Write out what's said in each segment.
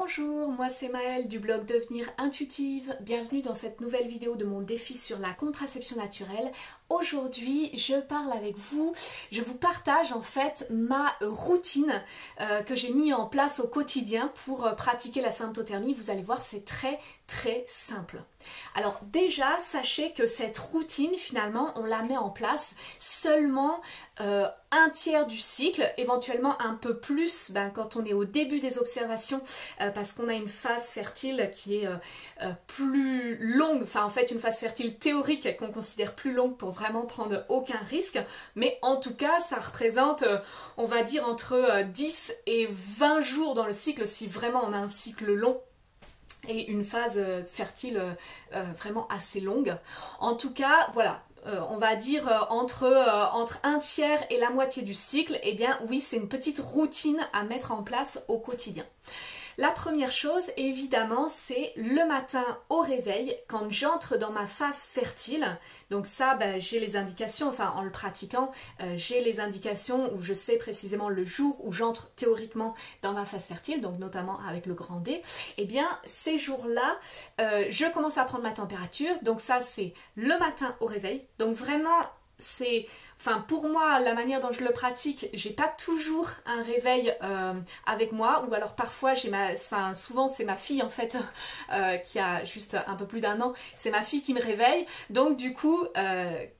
Bonjour, moi c'est Maëlle du blog Devenir Intuitive. Bienvenue dans cette nouvelle vidéo de mon défi sur la contraception naturelle. Aujourd'hui, je parle avec vous, je vous partage en fait ma routine que j'ai mis en place au quotidien pour pratiquer la symptothermie. Vous allez voir, c'est très simple. Alors déjà, sachez que cette routine, finalement, on la met en place seulement un tiers du cycle, éventuellement un peu plus quand on est au début des observations, parce qu'on a une phase fertile qui est plus longue, enfin en fait une phase fertile théorique qu'on considère plus longue pour vraiment prendre aucun risque, mais en tout cas ça représente, on va dire, entre 10 et 20 jours dans le cycle, si vraiment on a un cycle long et une phase fertile vraiment assez longue. En tout cas, voilà, on va dire entre un tiers et la moitié du cycle, eh bien oui, c'est une petite routine à mettre en place au quotidien. La première chose, évidemment, c'est le matin au réveil, quand j'entre dans ma phase fertile. Donc ça, j'ai les indications, enfin en le pratiquant, j'ai les indications où je sais précisément le jour où j'entre théoriquement dans ma phase fertile, donc notamment avec le grand D. Eh bien, ces jours-là, je commence à prendre ma température. Donc ça, c'est le matin au réveil. Donc vraiment, c'est... Enfin, pour moi, la manière dont je le pratique, j'ai pas toujours un réveil avec moi, ou alors parfois souvent c'est ma fille en fait qui a juste un peu plus d'un an, c'est ma fille qui me réveille. Donc du coup,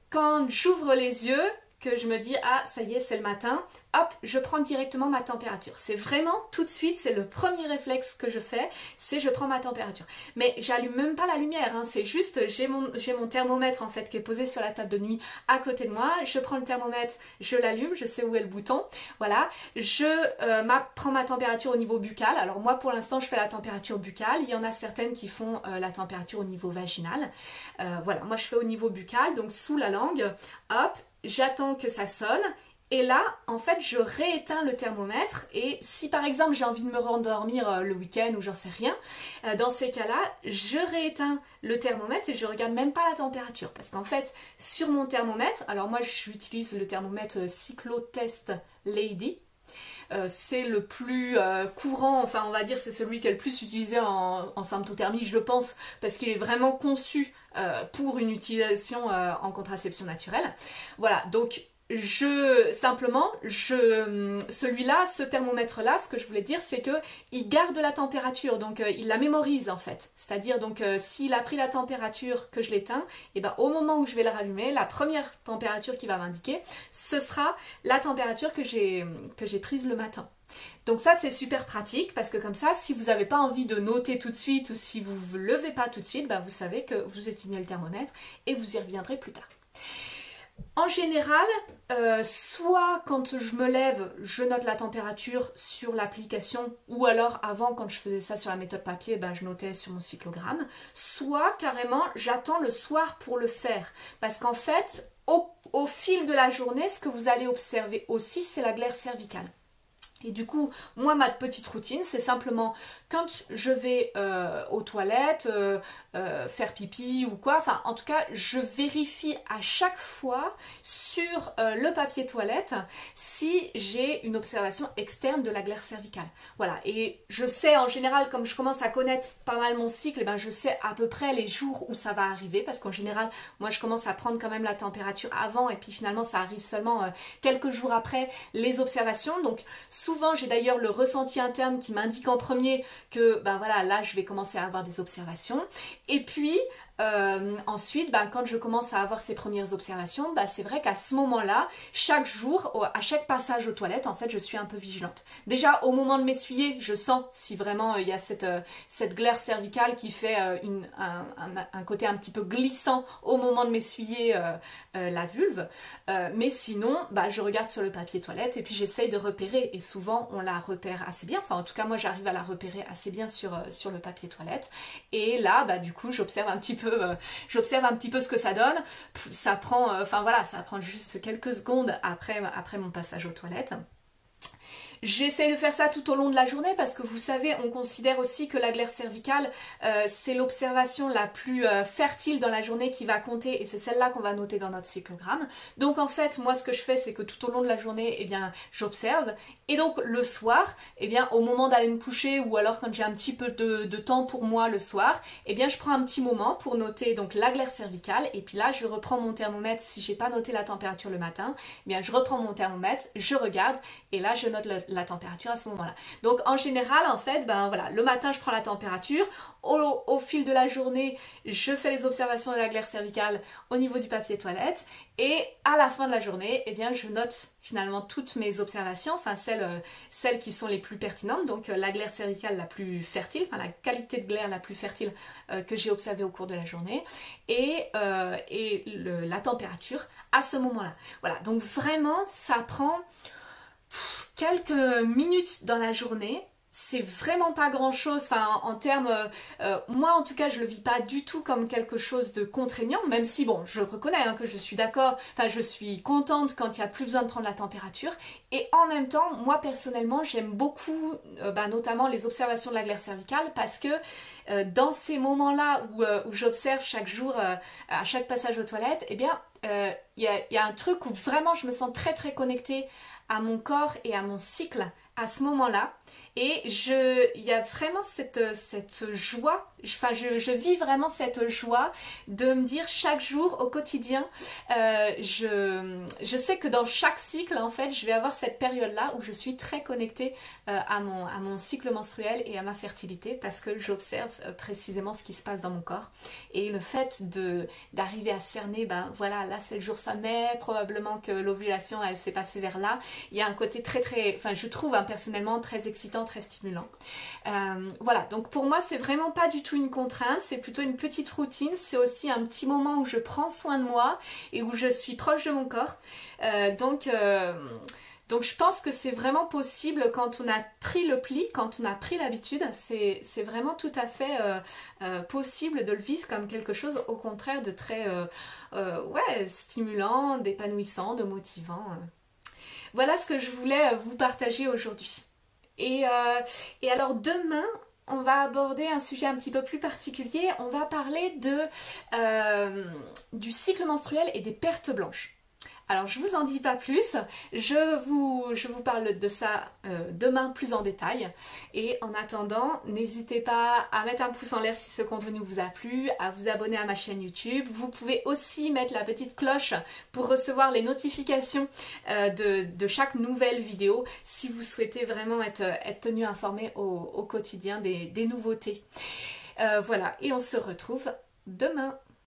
quand j'ouvre les yeux, que je me dis ah ça y est c'est le matin, hop je prends directement ma température. C'est vraiment tout de suite, c'est le premier réflexe que je fais, c'est je prends ma température. Mais j'allume même pas la lumière, hein, c'est juste j'ai mon thermomètre en fait qui est posé sur la table de nuit à côté de moi, je prends le thermomètre, je l'allume, je sais où est le bouton, voilà, je prends ma température au niveau buccal. Alors moi pour l'instant je fais la température buccale, il y en a certaines qui font la température au niveau vaginal, voilà, moi je fais au niveau buccal, donc sous la langue, hop, j'attends que ça sonne et là en fait je rééteins le thermomètre. Et si par exemple j'ai envie de me rendormir le week-end ou j'en sais rien, dans ces cas-là je rééteins le thermomètre et je regarde même pas la température, parce qu'en fait sur mon thermomètre, alors moi j'utilise le thermomètre Cyclotest Lady. C'est le plus courant, enfin on va dire c'est celui qui est le plus utilisé en symptothermie, je pense, parce qu'il est vraiment conçu pour une utilisation en contraception naturelle. Voilà, donc celui-là, ce thermomètre-là, ce que je voulais dire, c'est que il garde la température, donc il la mémorise en fait. C'est-à-dire donc s'il a pris la température que je l'éteins, et ben au moment où je vais le rallumer, la première température qui va m'indiquer, ce sera la température que j'ai prise le matin. Donc ça c'est super pratique, parce que comme ça, si vous n'avez pas envie de noter tout de suite ou si vous ne vous levez pas tout de suite, vous savez que vous éteignez le thermomètre et vous y reviendrez plus tard. En général, soit quand je me lève, je note la température sur l'application, ou alors avant quand je faisais ça sur la méthode papier, je notais sur mon cyclogramme, soit carrément j'attends le soir pour le faire, parce qu'en fait, au fil de la journée, ce que vous allez observer aussi, c'est la glaire cervicale. Et du coup, moi, ma petite routine, c'est simplement quand je vais aux toilettes, faire pipi ou quoi, enfin, en tout cas, je vérifie à chaque fois sur le papier toilette si j'ai une observation externe de la glaire cervicale. Voilà, et je sais en général, comme je commence à connaître pas mal mon cycle, je sais à peu près les jours où ça va arriver, parce qu'en général, moi, je commence à prendre quand même la température avant, et puis finalement, ça arrive seulement quelques jours après les observations. Donc, souvent, j'ai d'ailleurs le ressenti interne qui m'indique en premier que voilà, là je vais commencer à avoir des observations. Et puis ensuite, quand je commence à avoir ces premières observations, c'est vrai qu'à ce moment-là, chaque jour, à chaque passage aux toilettes, en fait, je suis un peu vigilante. Déjà, au moment de m'essuyer, je sens si vraiment il y a cette glaire cervicale qui fait un côté un petit peu glissant au moment de m'essuyer la vulve. Mais sinon, je regarde sur le papier toilette et puis j'essaye de repérer. Et souvent, on la repère assez bien. Enfin, en tout cas, moi, j'arrive à la repérer assez bien sur le papier toilette. Et là, du coup, j'observe un petit peu ce que ça donne. Ça prend, ça prend juste quelques secondes après mon passage aux toilettes. J'essaie de faire ça tout au long de la journée parce que vous savez, on considère aussi que la glaire cervicale, c'est l'observation la plus fertile dans la journée qui va compter et c'est celle-là qu'on va noter dans notre cyclogramme. Donc en fait, moi ce que je fais, c'est que tout au long de la journée, eh bien, j'observe. Et donc le soir, eh bien, au moment d'aller me coucher ou alors quand j'ai un petit peu de temps pour moi le soir, eh bien, je prends un petit moment pour noter donc la glaire cervicale et puis là, je reprends mon thermomètre si j'ai pas noté la température le matin, eh bien, je reprends mon thermomètre, je regarde et là, je note la température à ce moment-là. Donc en général, en fait, ben voilà, le matin, je prends la température, au fil de la journée, je fais les observations de la glaire cervicale au niveau du papier toilette et à la fin de la journée, eh bien, je note finalement toutes mes observations, enfin celles qui sont les plus pertinentes, donc la glaire cervicale la plus fertile, enfin la qualité de glaire la plus fertile que j'ai observée au cours de la journée et la température à ce moment-là. Voilà, donc vraiment ça prend quelques minutes dans la journée. C'est vraiment pas grand chose, enfin en termes, moi en tout cas je le vis pas du tout comme quelque chose de contraignant, même si bon je reconnais hein, que je suis d'accord, enfin je suis contente quand il n'y a plus besoin de prendre la température et en même temps moi personnellement j'aime beaucoup notamment les observations de la glaire cervicale parce que dans ces moments là où j'observe chaque jour à chaque passage aux toilettes, eh bien il y a un truc où vraiment je me sens très très connectée à mon corps et à mon cycle à ce moment-là et il y a vraiment cette joie, enfin je vis vraiment cette joie de me dire chaque jour au quotidien, je sais que dans chaque cycle en fait je vais avoir cette période-là où je suis très connectée à mon cycle menstruel et à ma fertilité parce que j'observe précisément ce qui se passe dans mon corps et le fait d'arriver à cerner, ben voilà, là c'est le jour sommet, probablement que l'ovulation elle s'est passée vers là, il y a un côté très très, enfin je trouve personnellement très excitant, très stimulant. Voilà, donc pour moi c'est vraiment pas du tout une contrainte, c'est plutôt une petite routine, c'est aussi un petit moment où je prends soin de moi et où je suis proche de mon corps. Donc je pense que c'est vraiment possible quand on a pris le pli, quand on a pris l'habitude, c'est vraiment tout à fait possible de le vivre comme quelque chose au contraire de très stimulant, d'épanouissant, de motivant. Voilà ce que je voulais vous partager aujourd'hui. Et alors demain, on va aborder un sujet un petit peu plus particulier. On va parler du cycle menstruel et des pertes blanches. Alors je vous en dis pas plus, je vous parle de ça demain plus en détail et en attendant n'hésitez pas à mettre un pouce en l'air si ce contenu vous a plu, à vous abonner à ma chaîne YouTube, vous pouvez aussi mettre la petite cloche pour recevoir les notifications de chaque nouvelle vidéo si vous souhaitez vraiment être tenu informé au quotidien des nouveautés. Voilà, et on se retrouve demain.